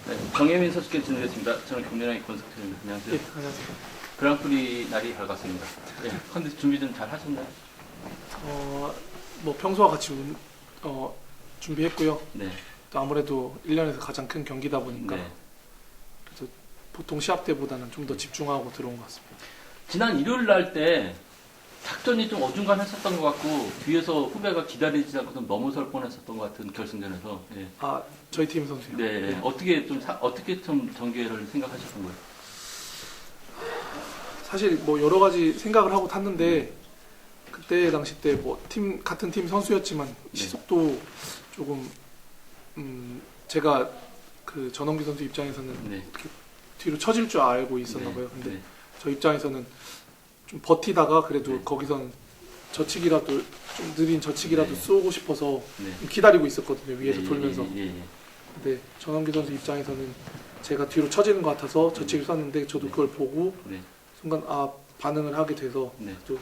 네, 정혜민 선수께 질문드리겠습니다. 저는 경련의 권석태입니다. 안녕하세요. 예, 안녕하세요. 그랑프리 날이 밝았습니다. 예, 컨디션 준비 좀 잘 하셨나요? 뭐 평소와 같이 준비했고요. 네. 또 아무래도 1년에서 가장 큰 경기다 보니까 네. 그래서 보통 시합 때보다는 좀 더 집중하고 들어온 것 같습니다. 지난 일요일 날 때 작전이 좀 어중간했었던 것 같고 뒤에서 후배가 기다리지 않고 좀 넘어설 뻔했었던 것 같은 결승전에서. 예. 아, 저희 팀 선수요? 네. 어떻게 좀 전개를 생각하셨던 거예요? 사실 뭐 여러 가지 생각을 하고 탔는데 그때 당시 때 뭐 같은 팀 선수였지만 시속도 조금 제가 그 전원기 선수 입장에서는 네. 이렇게 뒤로 처질 줄 알고 있었나 네. 봐요. 근데 네. 저 입장에서는 좀 버티다가 그래도 네. 거기선 저치기라도 좀 느린 저치기라도 네. 쏘고 싶어서 네. 좀 기다리고 있었거든요. 위에서 예, 돌면서. 예, 예, 예. 근데 전원기 선수 입장에서는 제가 뒤로 처지는 것 같아서 저치기를 쐈는데 저도 네. 그걸 보고 네. 순간 반응을 하게 돼서 네. 또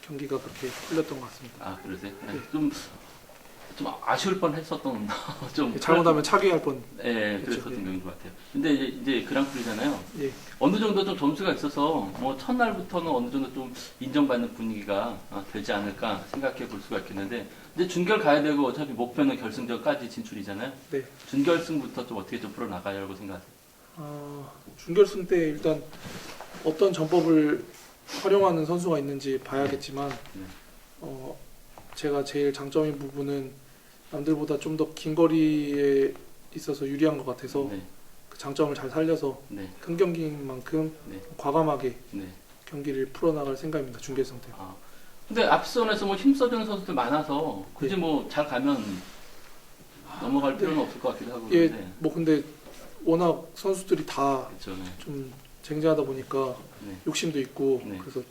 경기가 그렇게 풀렸던 것 같습니다. 아, 그러세요? 네. 네. 좀 아쉬울 뻔 했었던 좀 잘못하면 차기할 뻔. 예, 그렇죠. 그랬었던 예. 경기인 것 같아요. 근데 이제 그랑프리잖아요. 예. 어느 정도 좀 점수가 있어서 뭐 첫날부터는 어느 정도 좀 인정받는 분위기가 되지 않을까 생각해 볼 수가 있겠는데 이제 준결 가야 되고 어차피 목표는 결승전까지 진출이잖아요. 네. 준결승부터 좀 어떻게 좀 풀어 나가려고 생각하세요? 준결승 때 일단 어떤 전법을 활용하는 선수가 있는지 봐야겠지만 제가 제일 장점인 부분은 남들보다 좀 더 긴 거리에 있어서 유리한 것 같아서 네, 그 장점을 잘 살려서 네, 큰 경기인 만큼 네, 과감하게 네. 경기를 풀어나갈 생각입니다. 준결승 때. 근데 앞선에서 뭐 힘써주는 선수들 많아서 굳이 네. 뭐 잘 가면 넘어갈 필요는 없을 것 같기도 하고 예, 그런데 뭐 근데 워낙 선수들이 다 그렇죠. 네. 좀 쟁쟁하다 보니까 네. 욕심도 있고 네. 그래서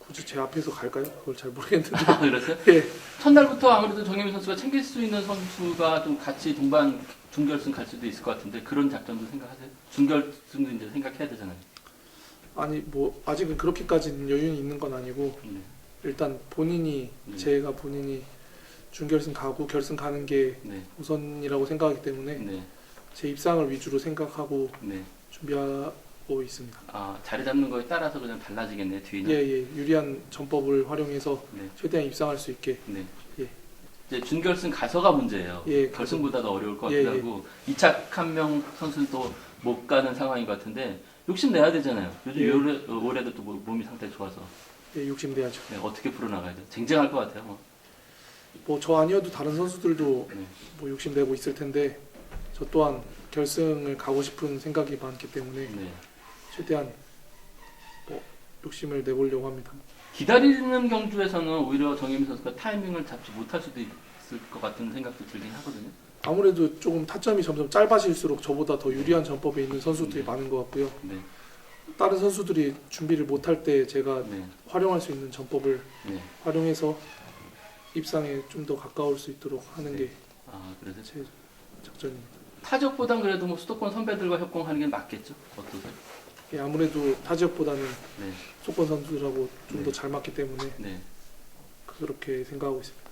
굳이 제 앞에서 갈까요? 그걸 잘 모르겠는데. 그렇어요? 예. 첫날부터 아무래도 정혜민 선수가 챙길 수 있는 선수가 좀 같이 동반 준결승 갈 수도 있을 것 같은데 그런 작전도 생각하세요? 준결승도 이제 생각해야 되잖아요. 아니 뭐 아직은 그렇게까지는 여유는 있는 건 아니고 네. 일단 본인이 준결승 가고 결승 가는 게 네. 우선이라고 생각하기 때문에 네. 제 입상을 위주로 생각하고 네. 준비하고 있습니다. 자리 잡는 거에 따라서 그냥 달라지겠네요, 뒤는. 예, 유리한 전법을 활용해서 네. 최대한 입상할 수 있게. 네. 예. 이제 준결승 가서가 문제예요. 예, 결승보다 더 어려울 것 예, 같기도 하고 2차 한 명 선수는 또 못 가는 상황인 것 같은데 욕심 내야 되잖아요. 요즘 예. 올해도 또 몸이 상태 좋아서 예, 욕심내야죠. 네, 어떻게 풀어나가야 돼요? 쟁쟁할 것 같아요. 뭐 저 아니어도 다른 선수들도 네. 뭐 욕심내고 있을 텐데 저 또한 결승을 가고 싶은 생각이 많기 때문에 네. 최대한 뭐 욕심을 내보려고 합니다. 기다리는 경주에서는 오히려 정혜민 선수가 타이밍을 잡지 못할 수도 있을 것 같은 생각도 들긴 하거든요. 아무래도 조금 타점이 점점 짧아질수록 저보다 더 유리한 전법에 있는 선수들이 많은 것 같고요. 네. 다른 선수들이 준비를 못할 때 제가 네. 활용할 수 있는 전법을 네. 활용해서 입상에 좀 더 가까울 수 있도록 하는 네. 게 그래서 제 작전입니다. 타적보단 그래도 뭐 수도권 선배들과 협공하는 게 맞겠죠? 어떠세요? 예, 아무래도 타지역보다는 네. 속권 선수들하고 좀 더 네. 잘 맞기 때문에 네. 그렇게 생각하고 있습니다.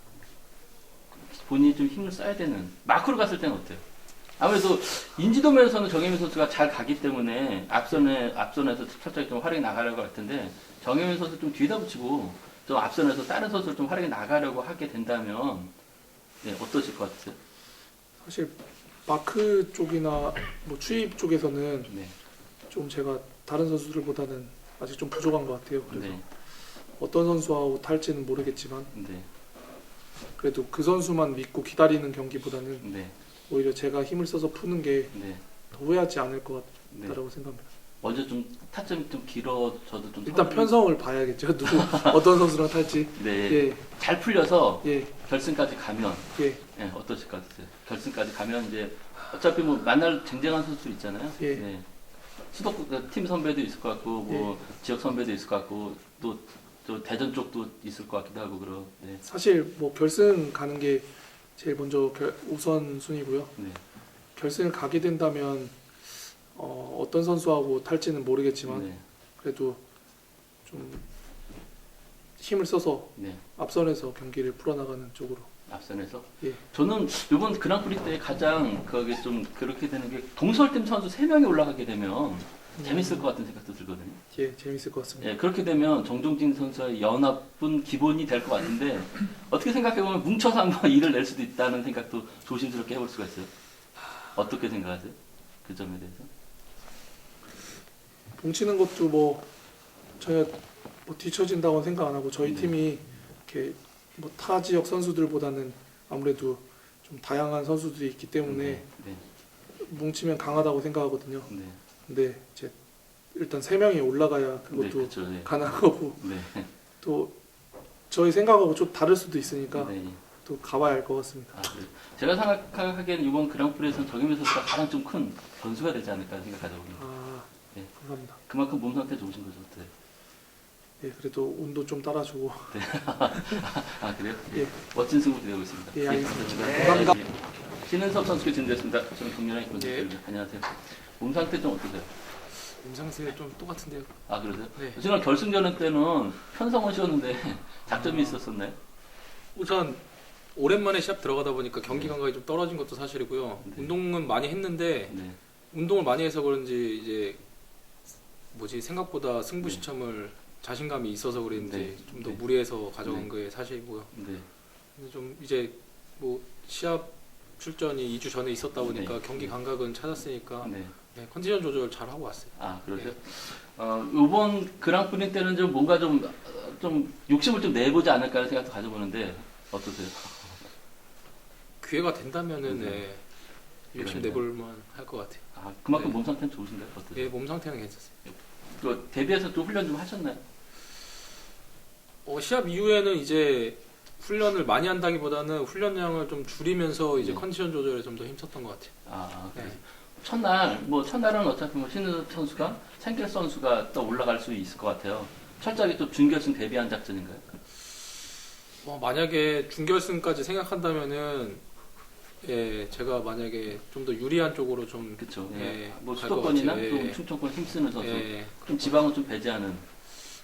본인이 좀 힘을 써야 되는 마크로 갔을 때는 어때요? 아무래도 인지도면에서는 정혜민 선수가 잘 가기 때문에 앞선에서 철저히 좀 활용해 나가려고 할 텐데 정혜민 선수 좀 뒤에다 붙이고 좀 앞선에서 다른 선수를 좀 활용해 나가려고 하게 된다면 네, 어떠실 것 같으세요? 사실 마크 쪽이나 뭐 추입 쪽에서는 네. 좀 제가 다른 선수들보다는 아직 좀 부족한 것 같아요. 그래서 네. 어떤 선수하고 탈지는 모르겠지만 네. 그래도 그 선수만 믿고 기다리는 경기보다는 네. 오히려 제가 힘을 써서 푸는 게 더 네. 후회하지 않을 것 네. 같다라고 생각합니다. 먼저 좀 타점이 좀 길어져도 좀 일단 편성을 봐야겠죠. 어떤 선수랑 탈지. 네. 예, 잘 풀려서 예, 결승까지 가면 예, 네, 어떠실 것 같으세요? 결승까지 가면 이제 어차피 뭐 만날 쟁쟁한 선수 있잖아요. 예. 네. 팀 선배도 있을 것 같고 뭐 지역 선배도 있을 것 같고 또 대전 쪽도 있을 것 같기도 하고 그러. 네. 사실 뭐 결승 가는 게 제일 먼저 우선 순위고요. 네. 결승을 가게 된다면 어떤 선수하고 탈지는 모르겠지만 네. 그래도 좀 힘을 써서 네. 앞선에서 경기를 풀어나가는 쪽으로 앞선에서. 예. 저는 이번 그랑프리 때 가장 거기 좀 그렇게 되는 게 동서울팀 선수 3명이 올라가게 되면 재밌을 것 같은 생각도 들거든요. 예, 재밌을 것 같습니다. 예, 그렇게 되면 정종진 선수의 연합은 기본이 될 것 같은데 어떻게 생각해보면 뭉쳐서 한번 일을 낼 수도 있다는 생각도 조심스럽게 해볼 수가 있어요. 어떻게 생각하세요? 그 점에 대해서? 뭉치는 것도 뭐 저희가 뭐 뒤처진다고는 생각 안 하고 저희 네. 팀이 이렇게 뭐 타 지역 선수들보다는 아무래도 좀 다양한 선수들이 있기 때문에 네, 뭉치면 강하다고 생각하거든요. 네, 근데 이제 일단 3명이 올라가야 네, 그것도 그렇죠. 네. 가능한 거고 네, 또 저희 생각하고 좀 다를 수도 있으니까 네. 또 가봐야 알 것 같습니다. 아, 그래요. 제가 생각하기에는 이번 그랑프리에서는 정현민 선수가 가장 좀 큰 변수가 되지 않을까 생각하거든요. 아, 네. 감사합니다. 그만큼 몸 상태 좋으신 거죠, 어때요? 예, 그래도 운도 좀 따라주고. 아, 그래요? 예. 멋진 승부 기대하고 있습니다. 예, 알겠습니다. 네, 감사합니다. 신은섭 선수께 진행됐습니다. 저는 김민환 네. 선수입니다. 안녕하세요. 몸 상태 좀 어떠세요? 임상세 좀 똑같은데요. 아, 그러세요? 네. 지난 결승전 때는 편성원 씨였는데 작점이 있었었나요? 우선 오랜만에 시합 들어가다 보니까 경기 네. 감각이 좀 떨어진 것도 사실이고요. 네. 운동은 많이 했는데 네. 운동을 많이 해서 그런지 이제 생각보다 승부 시점을 자신감이 있어서 그랬는지 네. 좀 더 네. 무리해서 가져간 네. 게 사실이고요. 네. 근데 좀 이제 뭐 시합 출전이 2주 전에 있었다 보니까 네. 경기 감각은 찾았으니까 네. 네, 컨디션 조절 잘 하고 왔어요. 아, 그러세요? 네. 이번 그랑프리 때는 좀 뭔가 좀 욕심을 좀 내보지 않을까 하는 생각도 가져보는데 어떠세요? 기회가 된다면은 네. 네, 욕심 그러니까요. 내볼만 할 것 같아요. 아, 그만큼 네. 몸 상태는 좋으신가요? 어떠세요? 예, 몸 상태는 괜찮습니다. 또 데뷔해서 좀 훈련 좀 하셨나요? 시합 이후에는 이제 훈련을 많이 한다기보다는 훈련량을 좀 줄이면서 이제 네. 컨디션 조절에 좀 더 힘썼던 것 같아요. 아, 네. 그래서 첫날은 어차피 뭐 신은섭 선수가 생길 선수가 또 올라갈 수 있을 것 같아요. 철저하게 또 준결승 데뷔한 작전인가요? 만약에 준결승까지 생각한다면은 예, 제가 만약에 좀 더 유리한 쪽으로 좀 그렇죠. 예, 뭐 갈것 수도권이나 같아요. 좀 예. 충청권 힘쓰는 선수, 예, 좀 지방은 좀 배제하는.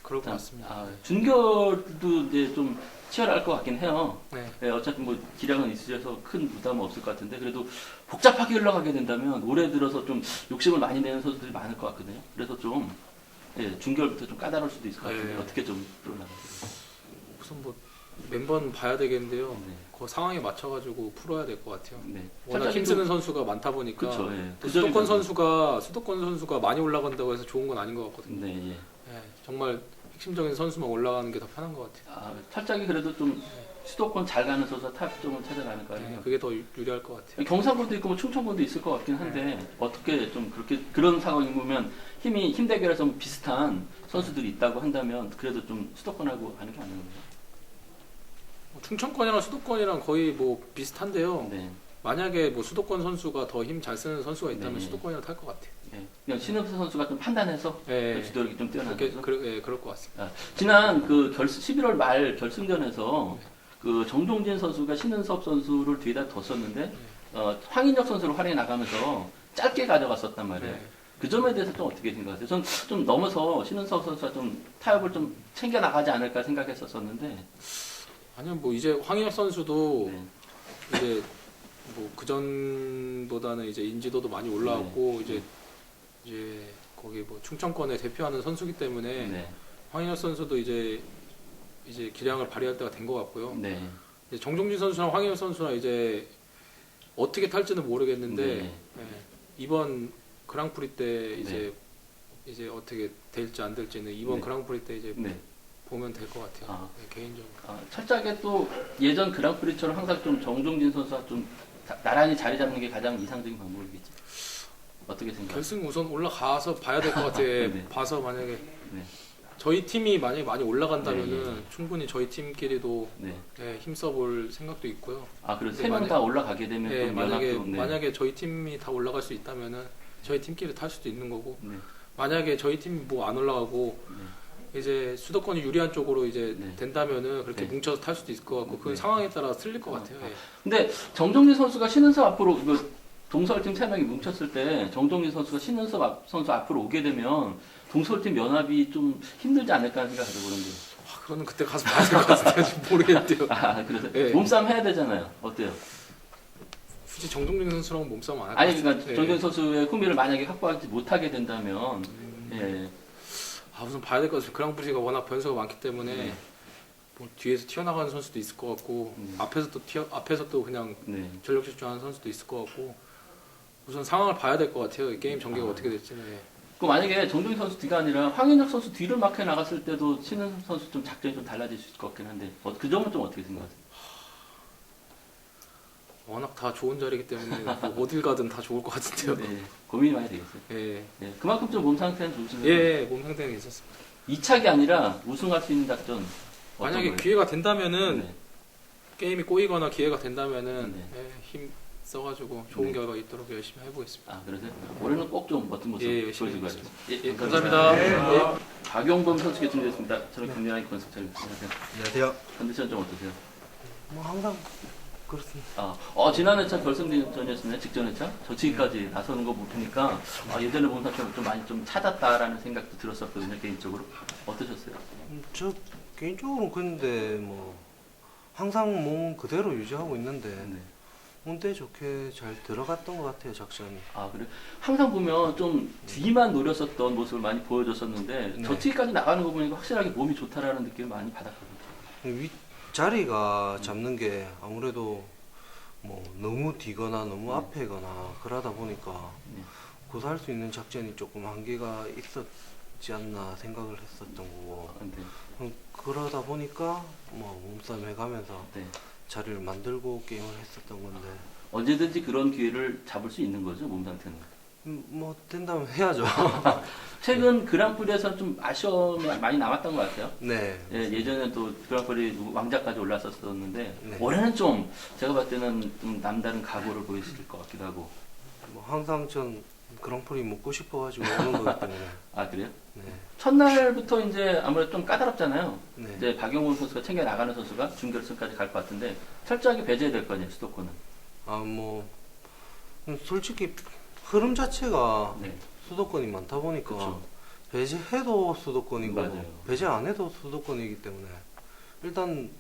그럴 것 같습니다. 아, 준결도 이제 좀 치열할 것 같긴 해요. 네. 예, 어차피 뭐 기량은 있으셔서 큰 부담은 없을 것 같은데 그래도 복잡하게 흘러가게 된다면 올해 들어서 좀 욕심을 많이 내는 선수들이 많을 것 같거든요. 그래서 좀 준결부터 좀 까다로울 수도 있을 것 같은데 네. 어떻게 좀 풀어나가세요? 우선 뭐 멤버는 봐야 되겠는데요. 네. 그 상황에 맞춰가지고 풀어야 될 것 같아요. 네. 워낙 힘쓰는 선수가 많다 보니까 그렇죠. 예. 또 그 점이 수도권 선수가 많이 올라간다고 해서 좋은 건 아닌 것 같거든요. 네, 예. 예, 정말 핵심적인 선수만 올라가는 게 더 편한 것 같아요. 아, 탈짝이 그래도 좀 수도권 잘 가는 선수가 탑점을 찾아가는 거 네, 아니에요? 그게 더 유리할 것 같아요. 경상권도 있고 뭐 충청권도 있을 것 같긴 한데 어떻게 좀 그런 상황이 보면 힘 대결에서 좀 비슷한 선수들이 있다고 한다면 그래도 좀 수도권하고 하는 게 아닌가요? 충청권이랑 수도권이랑 거의 뭐 비슷한데요. 네. 만약에 뭐 수도권 선수가 더 힘 잘 쓰는 선수가 있다면 네. 수도권이랑 탈 것 같아요. 예. 그냥 신읍수 선수가 좀 판단해서 예, 주도력이 좀 뛰어난 거죠. 그럴 것 같습니다. 지난 그 11월 말 결승전에서 그 정종진 선수가 신은섭 선수를 뒤에다 뒀었는데 황인혁 선수를 활용해 나가면서 짧게 가져갔었단 말이에요. 네. 그 점에 대해서 좀 어떻게 생각하세요? 전 좀 넘어서 신은섭 선수가 좀 타협을 좀 챙겨 나가지 않을까 생각했었었는데. 아니요, 뭐 이제 황인혁 선수도 네. 이제 뭐 그전보다는 이제 인지도도 많이 올라왔고 네. 이제 거기 뭐 충청권에 대표하는 선수기 때문에 네. 황인혁 선수도 이제 기량을 발휘할 때가 된 것 같고요. 네. 이제 정종진 선수랑 황인혁 선수랑 이제 어떻게 탈지는 모르겠는데 네. 예, 이번 그랑프리 때 이제 어떻게 될지 안 될지는 이번 네. 그랑프리 때 이제 네. 보면 될 것 같아요. 아. 네, 개인적으로. 철저하게 또 예전 그랑프리처럼 항상 좀 정종진 선수가 좀 나란히 자리 잡는 게 가장 이상적인 방법이겠죠. 어떻게 생각하세요? 결승 우선 올라가서 봐야 될 것 같아요. 네. 봐서 만약에 네. 저희 팀이 만약에 많이 올라간다면은 네. 충분히 저희 팀끼리도 네. 힘써볼 생각도 있고요. 아, 그리고 근데 3명 다 올라가게 되면 네, 또 만약에 연합도 만약에 저희 팀이 다 올라갈 수 있다면은 저희 팀끼리 탈 수도 있는 거고 네. 만약에 저희 팀이 뭐 안 올라가고 이제 수도권이 유리한 쪽으로 이제 네. 된다면은 그렇게 네. 뭉쳐서 탈 수도 있을 것 같고 그 네. 상황에 따라 틀릴 것 같아요. 예. 근데 정종진 선수가 신은섭 앞으로 동서울팀 3명이 뭉쳤을 때 정종진 선수가 신은섭 선수 앞으로 오게 되면 동서울팀 연합이 좀 힘들지 않을까 하는 생각을 해보는데. 그거는 그때 가서 봐야 될 것 같은데 지금 모르겠는데요. 아, 그래서 예. 몸싸움 해야 되잖아요. 어때요? 굳이 정동진 선수랑 몸싸움 안 할 것 아니, 같아요. 그러니까 정경 선수의 흥미를 만약에 확보하지 못하게 된다면, 예, 우선 봐야 될 것 같아요. 그랑프리가 워낙 변수가 많기 때문에 네. 뭐 뒤에서 튀어나가는 선수도 있을 것 같고 앞에서 또 그냥 네. 전력 질주하는 선수도 있을 것 같고 우선 상황을 봐야 될 것 같아요. 이 게임 전개가 어떻게 될지는. 예. 그 만약에 정동희 선수 뒤가 아니라 황인혁 선수 뒤를 막혀 나갔을 때도 신은 선수 좀 작전이 좀 달라질 수 있을 것 같긴 한데, 그 점은 좀 어떻게 생각하세요? 워낙 다 좋은 자리이기 때문에 뭐 어딜 가든 다 좋을 것 같은데요. 네, 고민이 많이 되겠어요. 예. 네, 그만큼 좀 몸 상태는 좋으시네요. 예, 몸 상태는 괜찮습니다. 2착이 아니라 우승할 수 있는 작전. 어떤 만약에 거예요? 기회가 된다면은 네. 게임이 꼬이거나 기회가 된다면은 네. 예, 힘 써가지고 좋은 네. 결과 있도록 열심히 해보겠습니다. 아, 그러세요? 올해는 꼭 좀 멋진 모습 예, 열심히 보여주고 가야죠. 예, 감사합니다. 예. 박용범 선수 개통됐습니다. 저는 김연아의 건설자입니다. 안녕하세요. 컨디션 좀 어떠세요? 뭐 항상 그렇습니다. 지난 회차 결승전이었으면 직전 회차 저치기까지 나서는 거 보니까 예전에 보면 좀 많이 좀 찾았다라는 생각도 들었었거든요, 개인적으로. 어떠셨어요? 저 개인적으로는 근데 뭐 항상 몸 그대로 유지하고 있는데 네. 운대 좋게 잘 들어갔던 것 같아요, 작전이. 아, 그래? 항상 보면 좀 뒤만 노렸었던 모습을 많이 보여줬었는데 네. 저치기까지 나가는 거 보니까 확실하게 몸이 좋다라는 느낌을 많이 받았거든요. 위 자리가 잡는 게 아무래도 뭐 너무 뒤거나 너무 네. 앞에거나 그러다 보니까 네. 고사할 수 있는 작전이 조금 한계가 있었지 않나 생각을 했었던 거고 네. 그러다 보니까 뭐 몸싸움 해가면서 네. 자리를 만들고 게임을 했었던 건데 언제든지 그런 기회를 잡을 수 있는 거죠, 몸 상태는. 뭐 된다면 해야죠. 최근 그랑프리에서는 좀 아쉬움이 많이 남았던 것 같아요. 네. 예전에 또 그랑프리 왕자까지 올랐었었는데 네. 올해는 좀 제가 봤을 때는 좀 남다른 각오를 보이실 것 같기도 하고. 뭐 항상 전 그랑프리 먹고 싶어가지고 오는 거기 때문에. 아, 그래요? 네. 첫날부터 이제 아무래도 좀 까다롭잖아요. 네. 이제 박용훈 선수가 챙겨 나가는 선수가 준결승까지 갈 것 같은데 철저하게 배제될 거 아니에요, 수도권은. 뭐 솔직히 흐름 자체가 네. 수도권이 많다 보니까 그렇죠. 배제해도 수도권이고 맞아요. 배제 안 해도 수도권이기 때문에 일단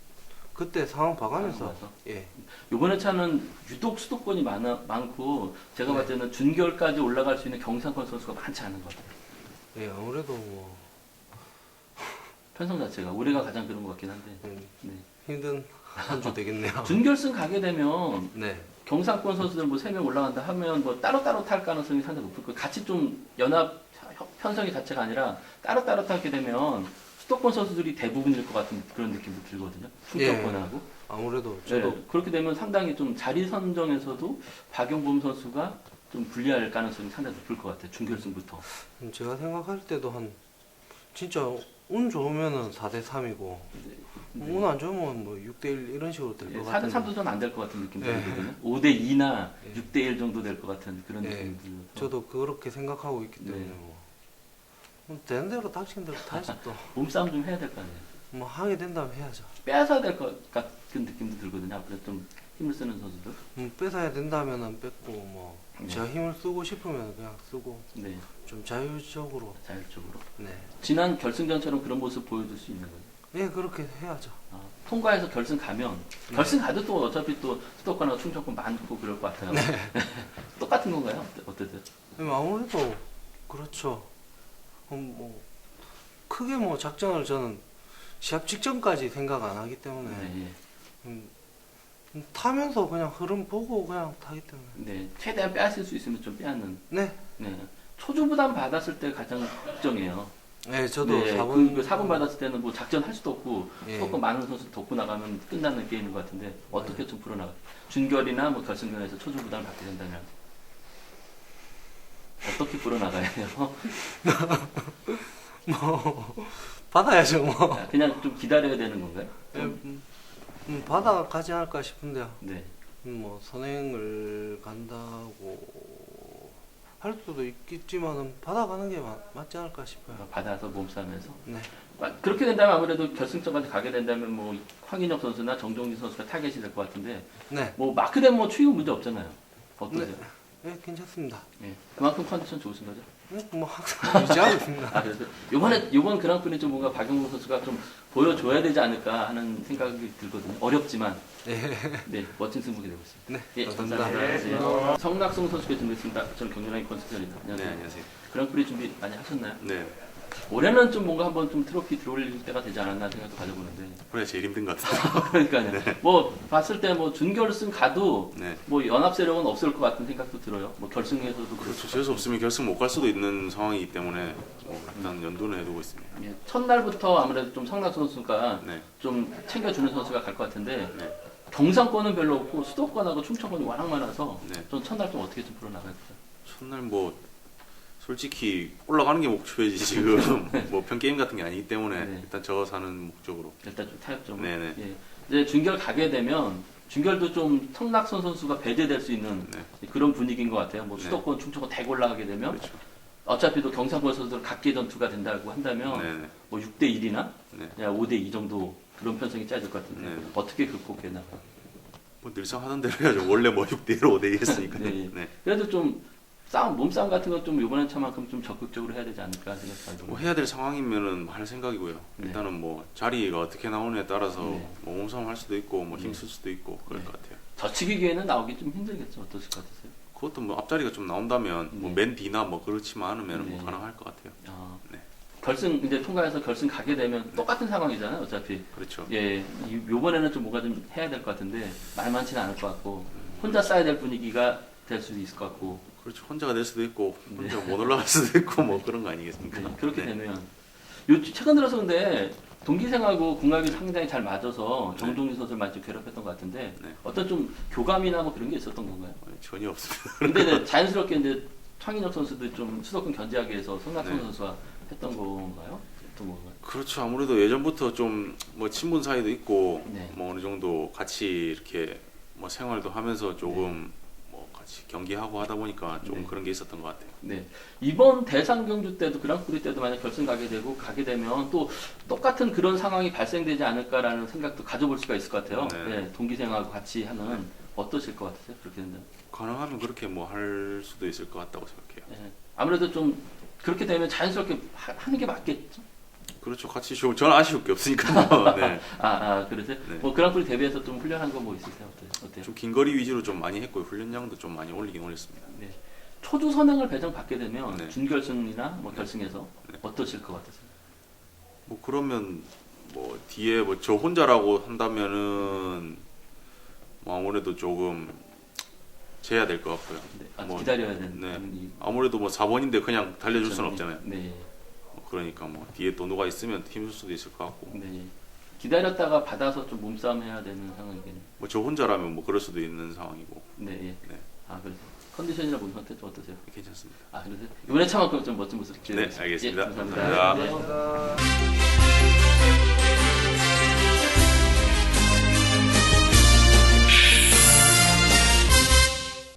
그때 상황 봐가면서 봐서. 예. 이번에 차는 유독 수도권이 많고 제가 네. 봤을 때는 준결까지 올라갈 수 있는 경상권 선수가 많지 않은 것 같아요. 예, 아무래도 뭐 편성 자체가 올해가 가장 그런 것 같긴 한데. 네. 힘든 한 주 되겠네요. 준결승 가게 되면 네. 경상권 선수들 뭐 3명 올라간다 하면 뭐 따로따로 탈 가능성이 상당히 높을 거예요. 같이 좀 연합 편성이 자체가 아니라 따로따로 타게 되면 수도권 선수들이 대부분일 것 같은 그런 느낌도 들거든요. 충청권하고. 아무래도 저도 네, 그렇게 되면 상당히 좀 자리 선정에서도 박용범 선수가 좀 불리할 가능성이 상당히 높을 것 같아요. 준결승부터. 제가 생각할 때도 한 진짜 운 좋으면은 4대 3이고 운 안 좋으면 뭐 6대 1 이런 식으로 될 것 4대 같은데. 3도 전 안 될 것 같은 느낌이 네. 들거든요. 5대 2나 네. 6대 1 정도 될 것 같은 그런 네. 느낌이 들어서. 저도 그렇게 생각하고 있기 때문에 네. 뭐 되는 대로 닥친 대로 다시 또 몸싸움 좀 해야 될 거 아니에요. 뭐 하게 된다면 해야죠. 빼앗아야 될 것 같은 느낌도 들거든요. 앞으로 좀 힘을 쓰는 선수들. 뺏어야 된다면은 뺏고 뭐 네. 제가 힘을 쓰고 싶으면 그냥 쓰고 네, 좀 자율적으로 자율적으로. 네. 지난 결승전처럼 그런 모습 보여줄 수 있는 거예요. 네 그렇게 해야죠. 통과해서 결승 가면 네. 결승 가도 또 어차피 또 수도권하고 충청권 많고 그럴 것 같아요. 똑같은 건가요? 어떠세요? 아무래도 그렇죠. 뭐 크게 뭐 작전을 저는 시합 직전까지 생각 안 하기 때문에 네, 타면서 그냥 흐름 보고 그냥 타기 때문에 네, 최대한 빼앗을 수 있으면 좀 빼앗는. 네. 네, 초주부담 받았을 때 가장 걱정이에요. 네 저도 네, 4번 그 4분 받았을 때는 뭐 작전 할 수도 없고 예. 수도권 많은 선수 덮고 나가면 끝나는 게임인 것 같은데 어떻게 좀 풀어나가? 준결이나 뭐 결승전에서 초주부담을 받게 된다면 어떻게 풀어나가야 돼요? 뭐 받아야죠 뭐. 그냥 좀 기다려야 되는 건가요? 받아가지 않을까 싶은데요. 네. 뭐 선행을 간다고 할 수도 있겠지만은 받아가는 게 맞지 않을까 싶어요. 받아서 몸싸움에서 네. 그렇게 된다면 아무래도 결승전까지 가게 된다면 뭐 황인혁 선수나 정종진 선수가 타겟이 될 것 같은데 네. 뭐 마크된 뭐 추이고 문제 없잖아요. 어떠세요? 네, 괜찮습니다. 예. 그만큼 컨디션 좋으신 거죠? 네, 뭐 항상 유지하고 있습니다. 아, 그래서 이번 그랑프리 좀 뭔가 박용우 선수가 좀 보여줘야 되지 않을까 하는 생각이 들거든요. 어렵지만 네, 멋진 승부가 되고 있습니다. 네, 예, 감사합니다. 네. 성낙송 선수께 준비했습니다. 저는 경륜왕의 권수철입니다. 네, 안녕하세요. 안녕하세요. 그랑프리 준비 많이 하셨나요? 네, 올해는 좀 뭔가 한번 좀 트로피 들어올릴 때가 되지 않았나 생각도 가져보는데. 올해 제일 힘든 것 같아요. 그러니까요. 뭐 봤을 때 뭐 준결승 가도 네. 뭐 연합 세력은 없을 것 같은 생각도 들어요. 뭐 결승에서도 그렇죠. 그렇죠. 재수 없으면 결승 못 갈 수도 있는 상황이기 때문에 일단 연도는 해두고 있습니다. 예, 첫날부터 아무래도 좀 성낙송 선수가 네, 좀 챙겨주는 선수가 갈 것 같은데 네. 경상권은 별로 없고 수도권하고 충청권이 워낙 많아서 네. 좀 첫날 좀 어떻게 좀 풀어나갈까요? 첫날 뭐 솔직히 올라가는 게 목표이지 지금 뭐 평게임 같은 게 아니기 때문에 네. 일단 저거 사는 목적으로. 일단 좀 타협점을. 네네. 예. 이제 준결 가게 되면 준결도 좀 성낙선 선수가 배제될 수 있는 네, 그런 분위기인 것 같아요. 뭐 네. 수도권, 충청권 대고 올라가게 되면 그렇죠. 어차피 또 경상권 선수들 각계 전투가 된다고 한다면 네네. 뭐 6대 1이나 네. 5대 2 정도 그런 편성이 짜질 것 같은데 네. 어떻게 극복했나? 뭐 늘상 하던 대로 해야죠. 원래 뭐 6대1, 5대1 했으니까. 네. 네. 그래도 좀 몸싸움 같은 건 좀 이번엔 차만큼 좀 적극적으로 해야 되지 않을까 생각합니다. 뭐 해야 될 상황이면은 할 생각이고요. 네. 일단은 뭐 자리가 어떻게 나오느냐에 따라서 네. 뭐 몸싸움 할 수도 있고 뭐 네. 힘쓸 수도 있고 그럴 네. 것 같아요. 저치기 기회는 나오기 좀 힘들겠죠. 어떠실 것 같으세요? 그것도 뭐 앞자리가 좀 나온다면 뭐 네. 맨 뒤나 뭐 그렇지만 않으면 네. 뭐 가능할 것 같아요. 아, 네. 결승 이제 통과해서 결승 가게 되면 똑같은 상황이잖아요. 어차피 그렇죠. 예 요번에는 좀 뭔가 좀 해야 될 것 같은데 만만치는 않을 것 같고 혼자 쌓아야 될 분위기가 될 수도 있을 것 같고 그렇죠. 혼자가 될 수도 있고 네. 혼자 못 올라갈 수도 있고 뭐 그런 거 아니겠습니까? 네, 그렇게 네. 되면 최근 들어서 근데 동기생하고 궁합이 상당히 잘 맞아서 정종진 선수를 많이 좀 괴롭혔던 것 같은데 네. 어떤 좀 교감이나 뭐 그런 게 있었던 건가요? 전혀 없습니다. 근데 이제 자연스럽게 이제 황인혁 선수도 좀 수도권 견제하기 위해서 손낙선 네. 선수와 했던 건가요? 어떤 건가요? 그렇죠. 아무래도 예전부터 좀 뭐 친분 사이도 있고 네. 뭐 어느 정도 같이 이렇게 뭐 생활도 하면서 조금 뭐 같이 경기하고 하다 보니까 좀 네. 그런 게 있었던 것 같아요. 네. 이번 대상 경주 때도 그랑프리 때도 만약 결승 가게 되면 또 똑같은 그런 상황이 발생되지 않을까라는 생각도 가져볼 수가 있을 것 같아요. 네. 네, 동기생하고 같이 하는 어떠실 것 같으세요? 그렇게 된다면? 가능하면 그렇게 뭐 할 수도 있을 것 같다고 생각해요. 네. 아무래도 좀 그렇게 되면 자연스럽게 하는 게 맞겠죠? 그렇죠. 같이 저는 아쉬울 게 없으니까요. 네. 그러세요? 네. 뭐 그랑프리 대비해서 좀 훈련한 거 뭐 있으세요? 어때요? 좀 긴 거리 위주로 좀 많이 했고요. 훈련량도 좀 많이 올리긴 올렸습니다. 네. 초주 선행을 배정받게 되면 네. 준결승이나 뭐 결승에서 네. 어떠실 것 같으세요? 뭐 그러면 뭐 뒤에 뭐 저 혼자라고 한다면은 뭐 아무래도 조금 재야 될 것 같고요. 네. 뭐, 기다려야 되는 네. 이- 아무래도 뭐 4번인데 그냥 달려줄 수는 그렇죠. 없잖아요. 네. 뭐 그러니까 뭐 뒤에 또 누가 있으면 힘줄 수도 있을 것 같고 네. 기다렸다가 받아서 좀 몸싸움 해야 되는 상황이겠네요. 뭐 저 혼자라면 뭐 그럴 수도 있는 상황이고 네. 예. 네. 그래서 컨디션이나 몸 상태 좀 어떠세요? 괜찮습니다. 그러세요? 이번에 차만큼 좀 멋진 모습 네, 기대해주세요. 알겠습니다. 예, 감사합니다. 감사합니다. 네.